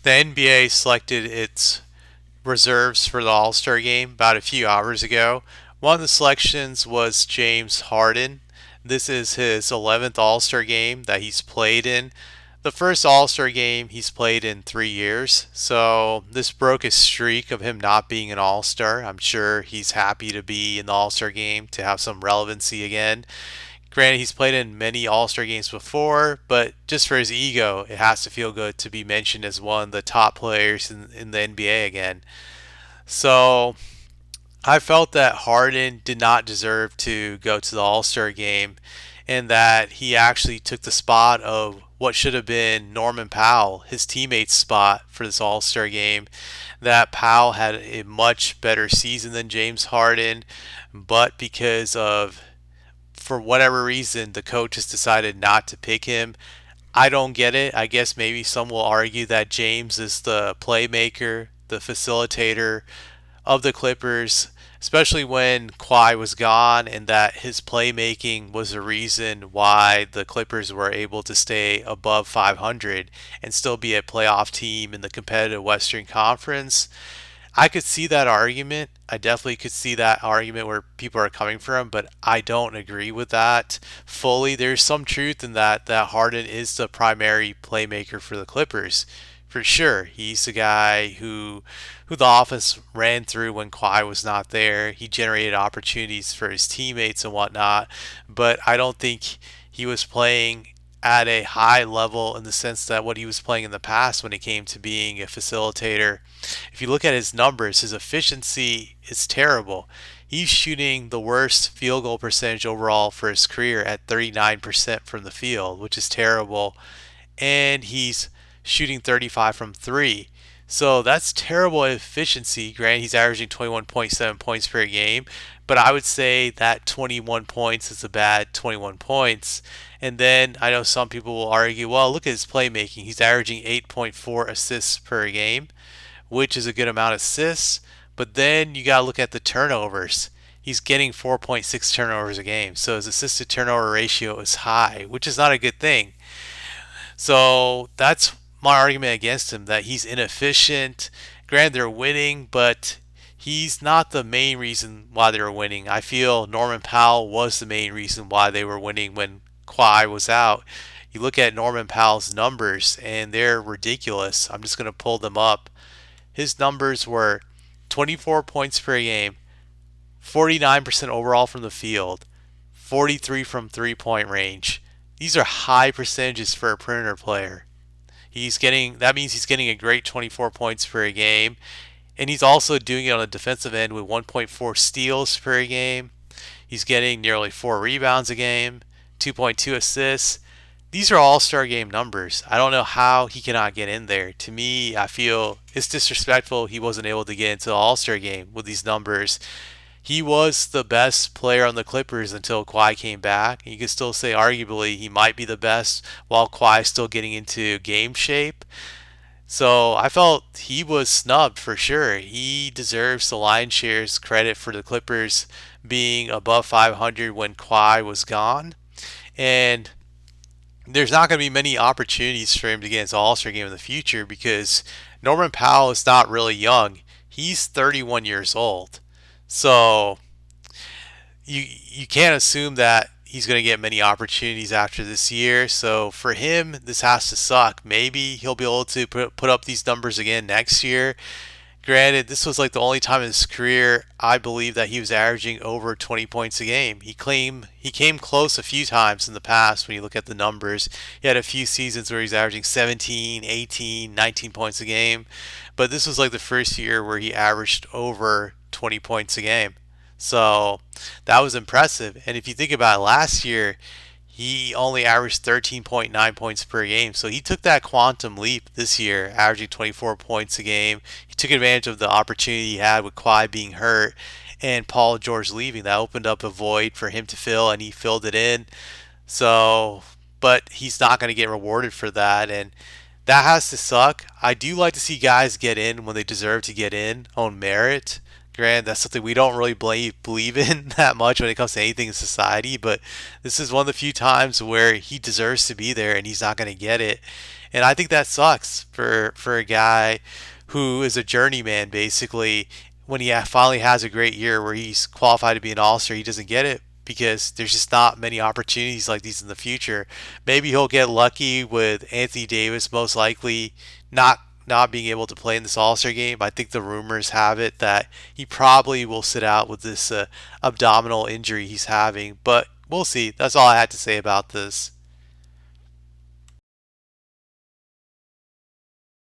The NBA selected its reserves for the All Star game about a few hours ago. One of the selections was James Harden. This is his 11th All Star game that he's played in. The first All Star game he's played in 3 years. So this broke his streak of him not being an All Star. I'm sure he's happy to be in the All Star game to have some relevancy again. Granted, he's played in many All Star games before, but just for his ego, it has to feel good to be mentioned as one of the top players in the NBA again. So I felt that Harden did not deserve to go to the All Star game and that he actually took the spot of what should have been Norman Powell, his teammate's spot for this All Star game. That Powell had a much better season than James Harden, but because of for whatever reason the coach has decided not to pick him. I don't get it. I guess maybe some will argue that James is the playmaker, the facilitator of the Clippers, especially when Kawhi was gone, and that his playmaking was the reason why the Clippers were able to stay above 500 and still be a playoff team in the competitive Western Conference. I could see that argument. I definitely could see that argument where people are coming from, but I don't agree with that fully. There's some truth in that Harden is the primary playmaker for the Clippers. For sure. He's the guy who the offense ran through when Kawhi was not there. He generated opportunities for his teammates and whatnot, but I don't think he was playing at a high level in the sense that what he was playing in the past when it came to being a facilitator. If you look at his numbers, his efficiency is terrible. He's shooting the worst field goal percentage overall for his career at 39% from the field, which is terrible. And he's shooting 35 from three. So that's terrible efficiency. Granted, he's averaging 21.7 points per game, but I would say that 21 points is a bad 21 points. And then I know some people will argue, well, look at his playmaking. He's averaging 8.4 assists per game, which is a good amount of assists. But then you got to look at the turnovers. He's getting 4.6 turnovers a game. So his assist to turnover ratio is high, which is not a good thing. So that's my argument against him, that he's inefficient. Granted, they're winning, but he's not the main reason why they were winning. I feel Norman Powell was the main reason why they were winning when Kawhi was out. You look at Norman Powell's numbers, and they're ridiculous. I'm just going to pull them up. His numbers were 24 points per game, 49% overall from the field, 43 from three-point range. These are high percentages for a perimeter player. That means he's getting a great 24 points per game, and he's also doing it on the defensive end with 1.4 steals per game. He's getting nearly 4 rebounds a game, 2.2 assists. These are all-star game numbers. I don't know how he cannot get in there. To me, I feel it's disrespectful he wasn't able to get into the all-star game with these numbers. He was the best player on the Clippers until Kawhi came back. You could still say arguably he might be the best while Kawhi's still getting into game shape. So I felt he was snubbed for sure. He deserves the lion's share's credit for the Clippers being above 500 when Kawhi was gone. And there's not going to be many opportunities for him to get into All-Star game in the future because Norman Powell is not really young. He's 31 years old. So you can't assume that he's going to get many opportunities after this year. So for him, this has to suck. Maybe he'll be able to put up these numbers again next year. Granted, this was like the only time in his career I believe that he was averaging over 20 points a game. He came close a few times in the past when you look at the numbers. He had a few seasons where he's averaging 17, 18, 19 points a game, but this was like the first year where he averaged over 20 points a game. So that was impressive. And if you think about it, last year, he only averaged 13.9 points per game. So he took that quantum leap this year, averaging 24 points a game. He took advantage of the opportunity he had with Kawhi being hurt and Paul George leaving. That opened up a void for him to fill, and he filled it in. So, but he's not going to get rewarded for that. And that has to suck. I do like to see guys get in when they deserve to get in on merit. Grant, that's something we don't really believe in that much when it comes to anything in society, but this is one of the few times where he deserves to be there and he's not going to get it. And I think that sucks for a guy who is a journeyman basically. When he finally has a great year where he's qualified to be an all-star, he doesn't get it because there's just not many opportunities like these in the future. Maybe he'll get lucky with Anthony Davis most likely not being able to play in this All-Star game. I think the rumors have it that he probably will sit out with this abdominal injury he's having, but we'll see. That's all I had to say about this.